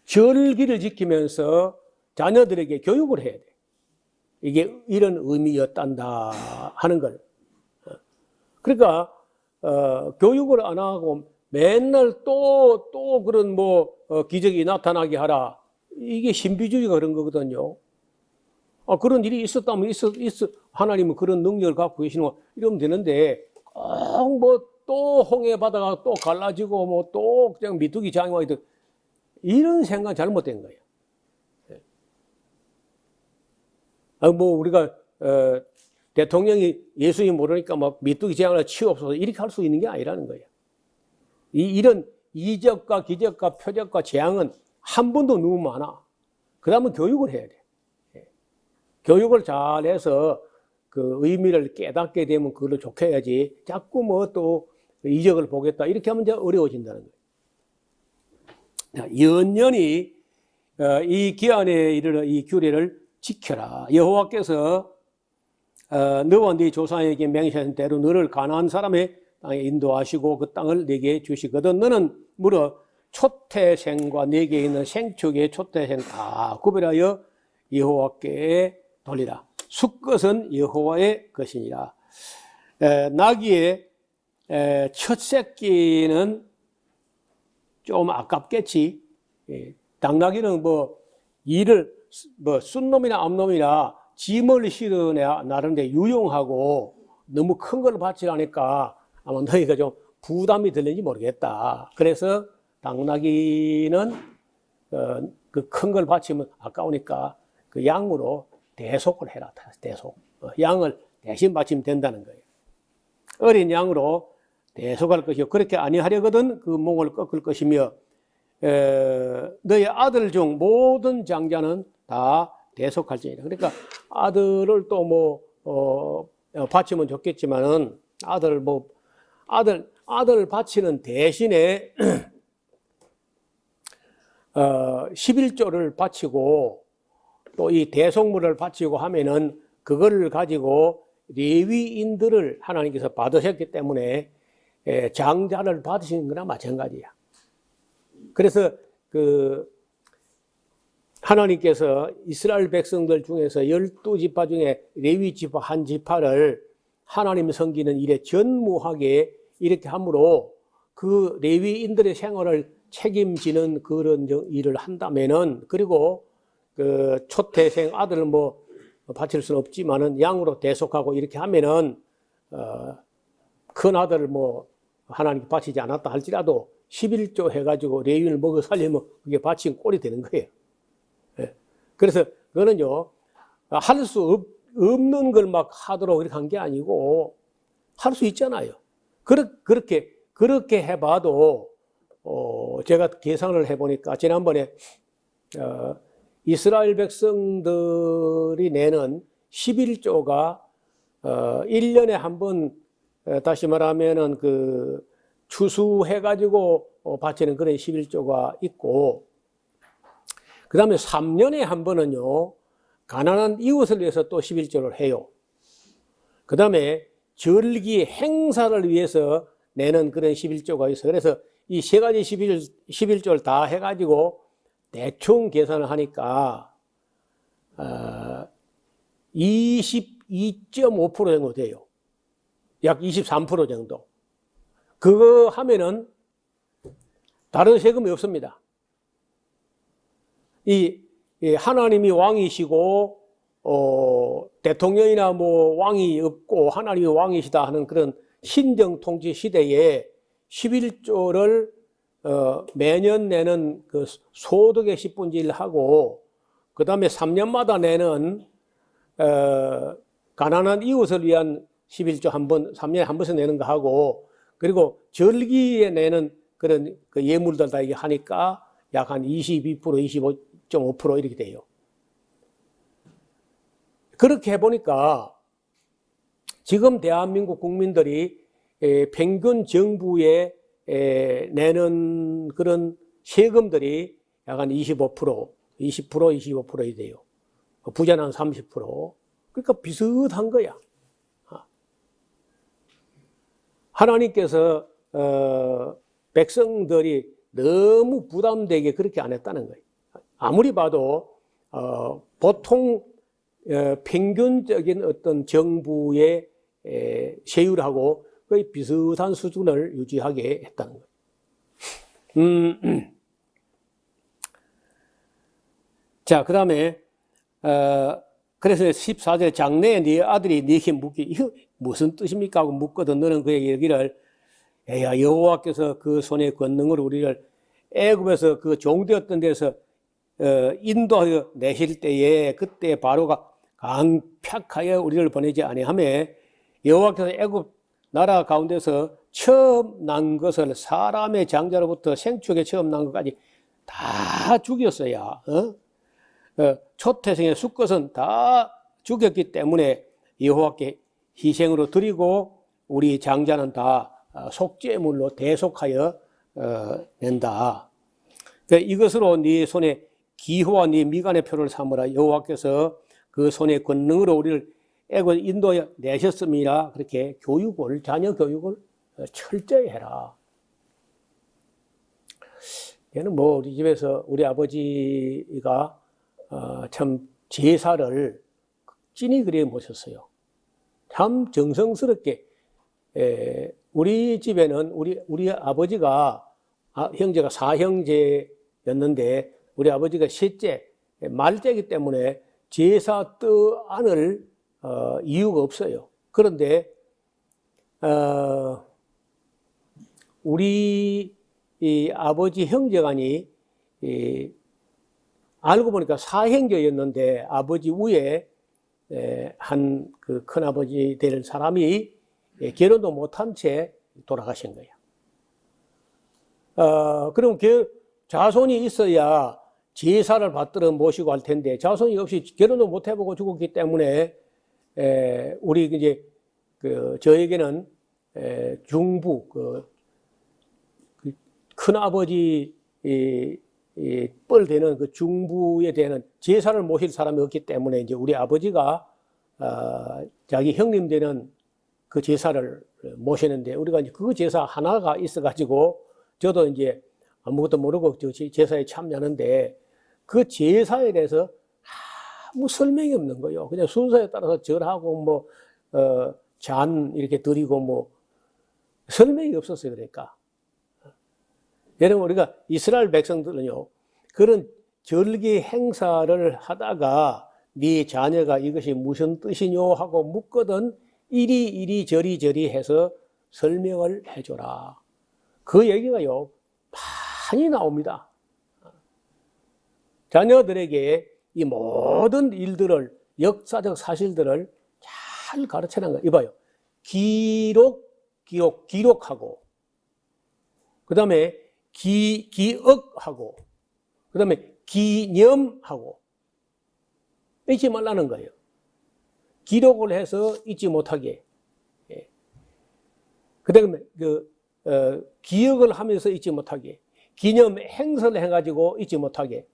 절기를 지키면서 자녀들에게 교육을 해야 돼. 이게 이런 의미였단다 하는 걸. 그러니까 교육을 안 하고 맨날 또 그런 기적이 나타나게 하라. 이게 신비주의가 그런 거거든요. 그런 일이 있었다면 하나님은 그런 능력을 갖고 계시는 거 이러면 되는데, 또 홍해 바다가 또 갈라지고 또 그냥 미뚜기 장이 돼, 이런 생각 잘못된 거예요. 우리가 대통령이 예수님 모르니까 미뚜기 재앙을 치옵소서 이렇게 할 수 있는 게 아니라는 거예요. 이런 이적과 기적과 표적과 재앙은 한 번도 너무 많아. 그 다음은 교육을 해야 돼. 교육을 잘해서 그 의미를 깨닫게 되면 그걸로 좋게 해야지, 자꾸 또 이적을 보겠다 이렇게 하면 이제 어려워진다는 거예요. 연연히 이 기한에 이르러 이 규례를 지켜라. 여호와께서 너와 네 조상에게 맹세한 대로 너를 가나안 사람의 땅에 인도하시고 그 땅을 네게 주시거든. 너는 물어 초태생과 네게 있는 생축의 초태생 다 구별하여 여호와께 돌리라. 수것은 여호와의 것이니라. 나귀의 첫 새끼는 좀 아깝겠지. 당나귀는 순놈이나 암놈이나 짐을 실어내야 나름대로 유용하고 너무 큰 걸 받지 않으니까 아마 너희가 좀 부담이 들는지 모르겠다. 그래서 당나귀는 그 큰 걸 바치면 아까우니까 그 양으로 대속을 해라. 대속. 양을 대신 바치면 된다는 거예요. 어린 양으로 대속할 것이요. 그렇게 아니하려거든 그 몽을 꺾을 것이며, 너희 아들 중 모든 장자는 다 대속할지니라. 그러니까 아들을 또 바치면 좋겠지만은 아들 바치는 대신에 11조를 바치고 또 이 대속물을 바치고 하면은 그거를 가지고 레위인들을 하나님께서 받으셨기 때문에 장자를 받으신 거나 마찬가지야. 그래서 그 하나님께서 이스라엘 백성들 중에서 12지파 중에 레위 지파 한 지파를 하나님 섬기는 일에 전무하게 이렇게 함으로 그 레위인들의 생활을 책임지는 그런 일을 한다면은, 그리고 그 초태생 아들을 뭐 바칠 수는 없지만은 양으로 대속하고 이렇게 하면은 큰 아들을 뭐 하나님께 바치지 않았다 할지라도 11조 해가지고 레위인을 먹여 살리면 그게 바친 꼴이 되는 거예요. 그래서 그거는요, 할 수 없는 걸 막 하도록 이렇게 한 게 아니고 할 수 있잖아요. 그렇게 해봐도 제가 계산을 해보니까 지난번에 이스라엘 백성들이 내는 11조가 1년에 한 번, 다시 말하면은 그 추수해가지고 바치는 그런 11조가 있고, 그 다음에 3년에 한 번은요, 가난한 이웃을 위해서 또 11조를 해요. 그 다음에 절기 행사를 위해서 내는 그런 11조가 있어요. 그래서 이 세 가지 11조를 다 해가지고 대충 계산을 하니까 22.5% 정도 돼요. 약 23% 정도. 그거 하면은 다른 세금이 없습니다. 하나님이 왕이시고 대통령이나 뭐 왕이 없고 하나님이 왕이시다 하는 그런 신정 통치 시대에 11조를 매년 내는 그 소득의 10분의 1 하고, 그 다음에 3년마다 내는 가난한 이웃을 위한 11조 한 번, 3년에 한 번씩 내는 거 하고, 그리고 절기에 내는 그런 그 예물들 다 이게 하니까 약 한 22%, 25.5% 이렇게 돼요. 그렇게 해보니까 지금 대한민국 국민들이 평균 정부에 내는 그런 세금들이 약 한 25%, 25% 돼요. 부자는 한 30%. 그러니까 비슷한 거야. 하나님께서 백성들이 너무 부담되게 그렇게 안 했다는 거예요. 아무리 봐도 보통 평균적인 어떤 정부의 세율하고 거의 비슷한 수준을 유지하게 했다는 거예요. 자, 그 다음에 그래서 14절 장래에 네 아들이 네게 묻기, 이거 무슨 뜻입니까? 하고 묻거든. 너는 그에게 여기를, 야, 여호와께서 그 손의 권능으로 우리를 애굽에서 그 종되었던 데서 인도하여 내실 때에 그때 바로가 강팍하여 우리를 보내지 아니하며 여호와께서 애굽 나라 가운데서 처음 난 것을 사람의 장자로부터 생축에 처음 난 것까지 다 죽였어야 초태생의 수컷은 다 죽였기 때문에 여호와께 희생으로 드리고 우리 장자는 다 속죄물로 대속하여 낸다. 이것으로 네 손에 기호와 네 미간의 표를 삼으라. 여호와께서 그 손의 권능으로 우리를 애굽 인도에 내셨음이라. 그렇게 교육을, 자녀 교육을 철저히 해라. 얘는 뭐 우리 집에서 우리 아버지가 참 제사를 찐히 그리에 모셨어요. 참 정성스럽게. 우리 집에는 우리 아버지가 형제가 4형제였는데 우리 아버지가 셋째, 말째이기 때문에 제사 떠안을 이유가 없어요. 그런데 우리 이 아버지 형제간이 알고 보니까 4형제였는데 아버지 위에 한 그 큰아버지 될 사람이 결혼도 못한 채 돌아가신 거야. 그럼 자손이 있어야 제사를 받들어 모시고 할 텐데 자손이 없이 결혼도 못 해보고 죽었기 때문에 우리 이제 저에게는 중부 큰 아버지 뻘되는 그 중부에 되는 제사를 모실 사람이 없기 때문에 이제 우리 아버지가 자기 형님 되는 그 제사를 모시는데 우리가 이제 그 제사 하나가 있어가지고 저도 이제 아무것도 모르고 저 제사에 참여하는데 그 제사에 대해서 아무 설명이 없는 거예요. 그냥 순서에 따라서 절하고 뭐 잔 이렇게 드리고 뭐 설명이 없었어요. 그러니까 여러분 우리가 이스라엘 백성들은요 그런 절기 행사를 하다가 네 자녀가 이것이 무슨 뜻이뇨 하고 묻거든 이리 저리 해서 설명을 해줘라. 그 얘기가요 많이 나옵니다. 자녀들에게 이 모든 일들을 역사적 사실들을 잘 가르치는 거예요. 이봐요. 기록하고 그 다음에 기억하고 그 다음에 기념하고 잊지 말라는 거예요. 기록을 해서 잊지 못하게. 그 다음에 기억을 하면서 잊지 못하게. 기념 행사를 해가지고 잊지 못하게.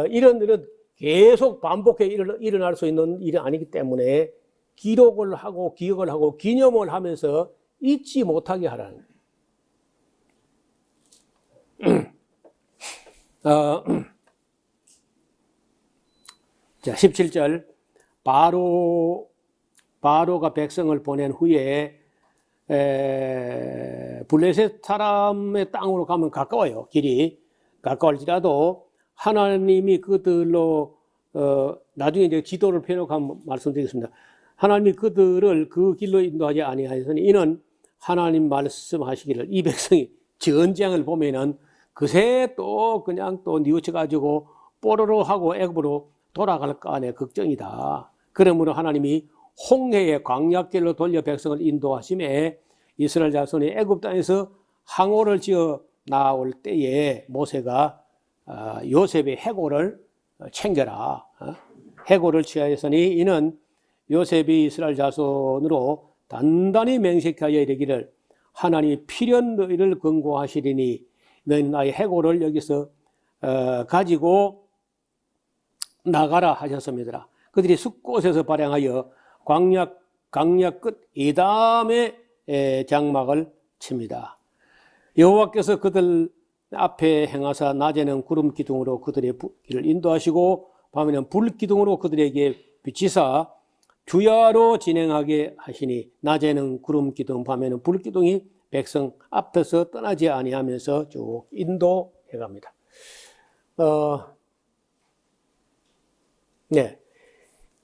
이런 일은 계속 반복해 일어날 수 있는 일이 아니기 때문에 기록을 하고 기억을 하고 기념을 하면서 잊지 못하게 하라는 거예요. 자, 17절. 바로가 백성을 보낸 후에 블레셋 사람의 땅으로 가면 가까워요. 길이 가까울지라도 하나님이 그들로 나중에 이제 지도를 펴놓고 한번 말씀드리겠습니다. 하나님이 그들을 그 길로 인도하지 아니하였으니 이는 하나님 말씀하시기를 이 백성이 전쟁을 보면은 그새 또 그냥 또 뉘우쳐가지고 뽀로로 하고 애굽으로 돌아갈까 하네 걱정이다. 그러므로 하나님이 홍해의 광야길로 돌려 백성을 인도하심에 이스라엘 자손이 애굽 땅에서 항오를 지어 나올 때에 모세가 요셉의 해골을 챙겨라. 해골을 취하였으니 이는 요셉이 이스라엘 자손으로 단단히 맹세하여 이르기를 하나님이 필연 너희를 권고하시리니 너희는 나의 해골을 여기서 가지고 나가라 하셨습니다. 그들이 숫곳에서 발행하여 광야 끝 에담의 장막을 칩니다. 여호와께서 그들 앞에 행하사 낮에는 구름 기둥으로 그들의 길을 인도하시고 밤에는 불 기둥으로 그들에게 비치사 주야로 진행하게 하시니 낮에는 구름 기둥 밤에는 불 기둥이 백성 앞에서 떠나지 아니하면서 쭉 인도해 갑니다. 네.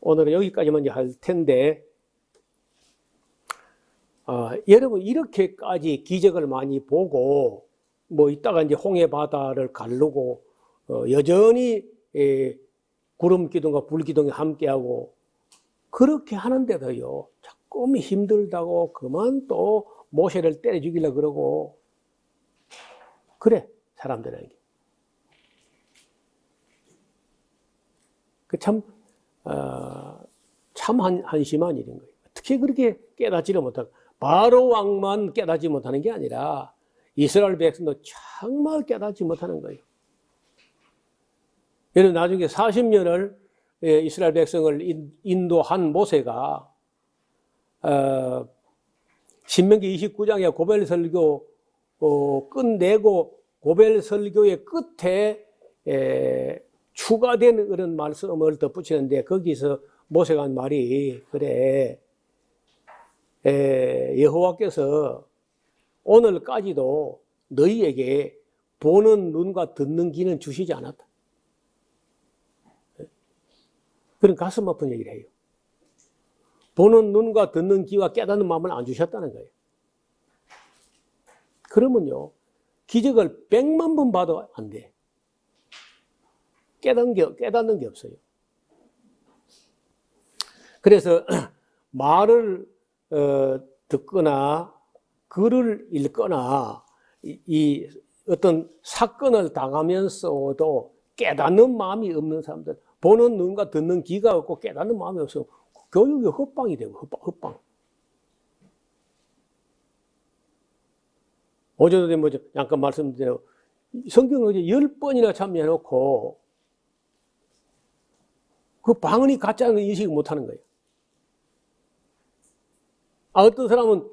오늘은 여기까지만 이제 할 텐데, 여러분, 이렇게까지 기적을 많이 보고, 뭐, 이따가 이제 홍해 바다를 가르고, 여전히, 구름 기둥과 불 기둥이 함께하고, 그렇게 하는데도요, 조금 힘들다고, 그만 또 모세를 때려 죽이려고 그러고, 그래, 사람들에게. 참 한심한 일인 거예요. 어떻게 그렇게 깨닫지를 못하고, 바로 왕만 깨닫지 못하는 게 아니라, 이스라엘 백성도 정말 깨닫지 못하는 거예요. 여러분, 나중에 40년을 이스라엘 백성을 인도한 모세가, 신명기 29장에 고벨 설교, 끝내고 고벨 설교의 끝에, 추가된 그런 말씀을 덧붙이는데 거기서 모세가 한 말이 그래 여호와께서 오늘까지도 너희에게 보는 눈과 듣는 귀는 주시지 않았다. 그런 가슴 아픈 얘기를 해요. 보는 눈과 듣는 귀와 깨닫는 마음을 안 주셨다는 거예요. 그러면요 기적을 100만 번 봐도 안 돼. 깨닫는 게 없어요. 그래서 말을 듣거나 글을 읽거나 이 어떤 사건을 당하면서도 깨닫는 마음이 없는 사람들, 보는 눈과 듣는 귀가 없고 깨닫는 마음이 없어 교육이 헛방이 되고 헛방. 어제도 잠깐 말씀드려 성경을 이제 10번이나 참여해놓고 그 방언이 가짜는 걸 인식을 못하는 거예요. 어떤 사람은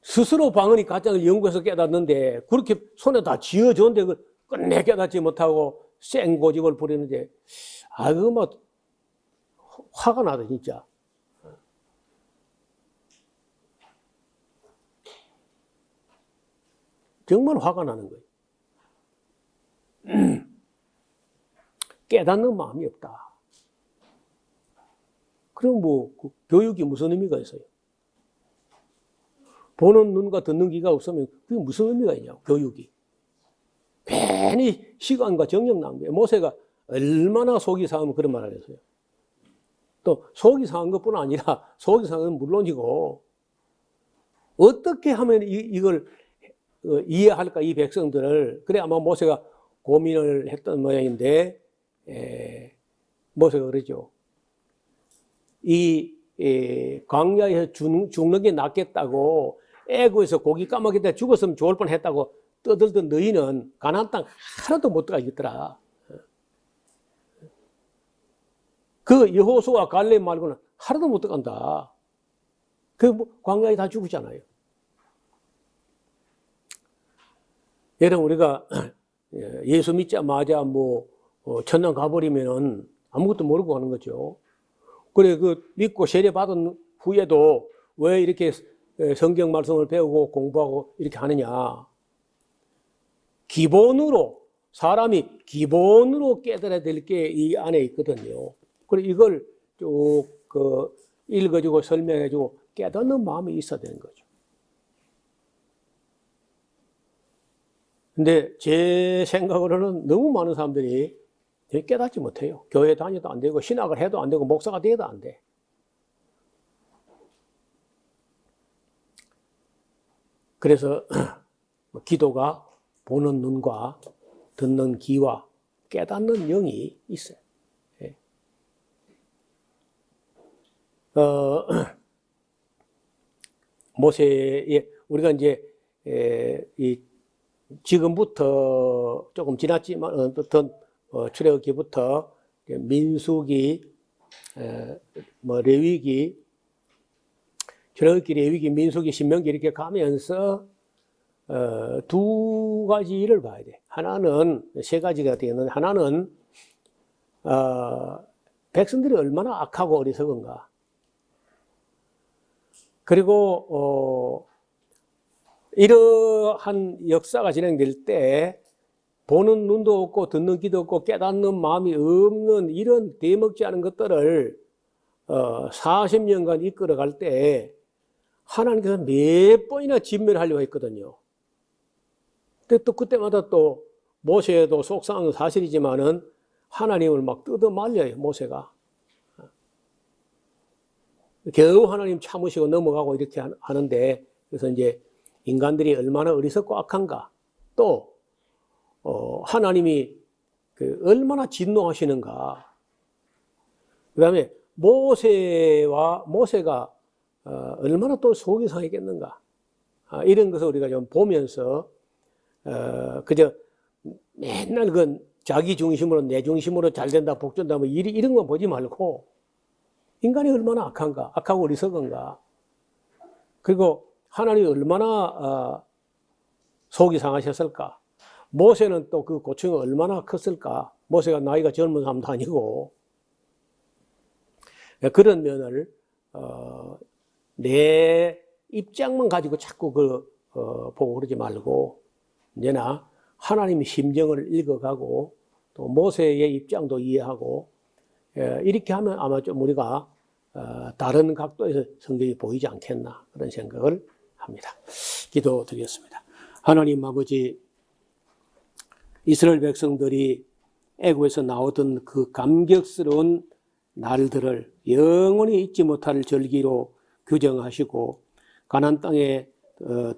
스스로 방언이 가짜는 걸 연구해서 깨닫는데 그렇게 손에 다 쥐어줬는데 그걸 끝내 깨닫지 못하고 생고집을 부리는데 그거 막 화가 나다 진짜. 정말 화가 나는 거예요. 깨닫는 마음이 없다. 그럼 그 교육이 무슨 의미가 있어요? 보는 눈과 듣는 귀가 없으면 그게 무슨 의미가 있냐고, 교육이. 괜히 시간과 정력 낭비에 모세가 얼마나 속이 상하면 그런 말을 했어요. 또 속이 상한 것뿐 아니라 속이 상한 건 물론이고 어떻게 하면 이걸 이해할까 이 백성들을. 그래 아마 모세가 고민을 했던 모양인데 모세가 그러죠. 이 광야에서 죽는 게 낫겠다고 애굽에서 고기 까먹겠다 죽었으면 좋을 뻔했다고 떠들던 너희는 가나안 땅 하나도 못 들어가겠더라. 그 여호수아 갈렙 말고는 하나도 못 들어간다. 그 광야에 다 죽었잖아요. 여러분 우리가 예수 믿자마자 천당 가버리면은 아무것도 모르고 가는 거죠. 그래 그 믿고 세례 받은 후에도 왜 이렇게 성경 말씀을 배우고 공부하고 이렇게 하느냐? 기본으로 사람이 기본으로 깨달아야 될 게 이 안에 있거든요. 그래 이걸 쭉 읽어주고 설명해주고 깨닫는 마음이 있어야 되는 거죠. 근데 제 생각으로는 너무 많은 사람들이 깨닫지 못해요. 교회 다녀도 안 되고 신학을 해도 안 되고 목사가 돼도 안 돼. 그래서 기도가 보는 눈과 듣는 귀와 깨닫는 영이 있어요. 모세의 우리가 이제 지금부터 조금 지났지만 어떤 출애굽기부터 민수기, 레위기, 출애굽기, 레위기, 민수기, 신명기 이렇게 가면서 두 가지 일을 봐야 돼. 하나는 세 가지가 되겠는데 하나는 백성들이 얼마나 악하고 어리석은가. 그리고 이러한 역사가 진행될 때 보는 눈도 없고 듣는 귀도 없고 깨닫는 마음이 없는 이런 대먹지 않은 것들을 40년간 이끌어갈 때 하나님께서 몇 번이나 진멸하려고 했거든요. 근데 또 그때마다 또 모세도 속상한 건 사실이지만은 하나님을 막 뜯어 말려요, 모세가. 겨우 하나님 참으시고 넘어가고 이렇게 하는데, 그래서 이제 인간들이 얼마나 어리석고 악한가, 또 하나님이 얼마나 진노하시는가. 그다음에 모세가 얼마나 또 속이 상했겠는가. 이런 것을 우리가 좀 보면서 그저 맨날 자기 중심으로 내 중심으로 잘 된다 복 준다 뭐 이런 거 보지 말고 인간이 얼마나 악한가, 악하고 어리석은가. 그리고 하나님이 얼마나 속이 상하셨을까. 모세는 또 그 고충이 얼마나 컸을까. 모세가 나이가 젊은 사람도 아니고. 그런 면을 내 입장만 가지고 자꾸 보고 그러지 말고 언제나 하나님의 심정을 읽어가고 또 모세의 입장도 이해하고 이렇게 하면 아마 좀 우리가 다른 각도에서 성경이 보이지 않겠나 그런 생각을 합니다. 기도드리겠습니다. 하나님 아버지, 이스라엘 백성들이 애굽에서 나오던 그 감격스러운 날들을 영원히 잊지 못할 절기로 규정하시고 가나안 땅에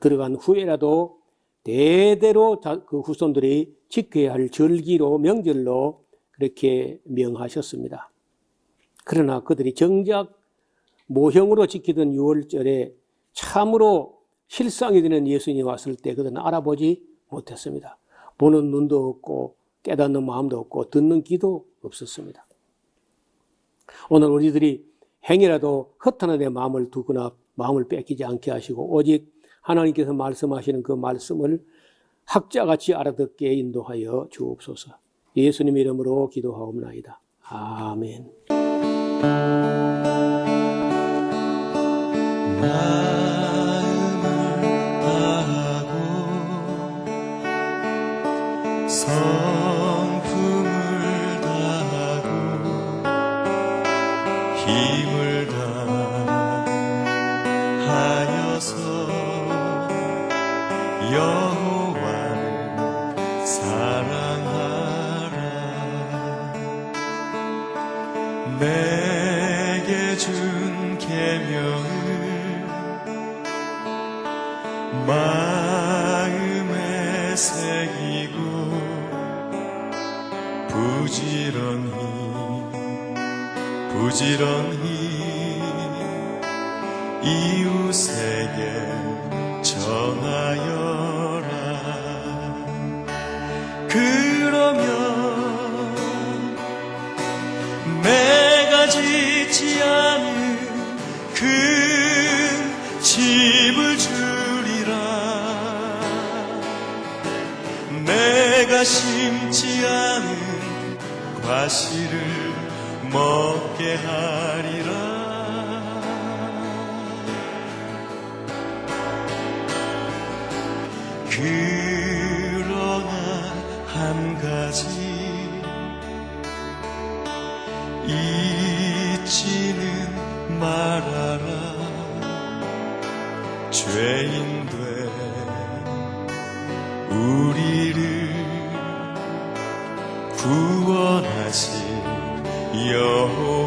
들어간 후에라도 대대로 그 후손들이 지켜야 할 절기로 명절로 그렇게 명하셨습니다. 그러나 그들이 정작 모형으로 지키던 유월절에 참으로 실상이 되는 예수님이 왔을 때 그들은 알아보지 못했습니다. 보는 눈도 없고 깨닫는 마음도 없고 듣는 귀도 없었습니다. 오늘 우리들이 행이라도 허탄한 데 마음을 두거나 마음을 뺏기지 않게 하시고 오직 하나님께서 말씀하시는 그 말씀을 학자같이 알아듣게 인도하여 주옵소서. 예수님 이름으로 기도하옵나이다. 아멘. 성품을 다하고 힘을 다하여서 여호와를 사랑하라. 내게 준 계명을 마음에 새기고 부지런히 이웃에게 전하여라. 그러면 내가 짓지 않은 그 집을 주리라. 내가 심지 않은 과실을 먹게 하리라. 그러나 한 가지 잊지는 말아라. 죄인 된 우리를 구원하신 여호와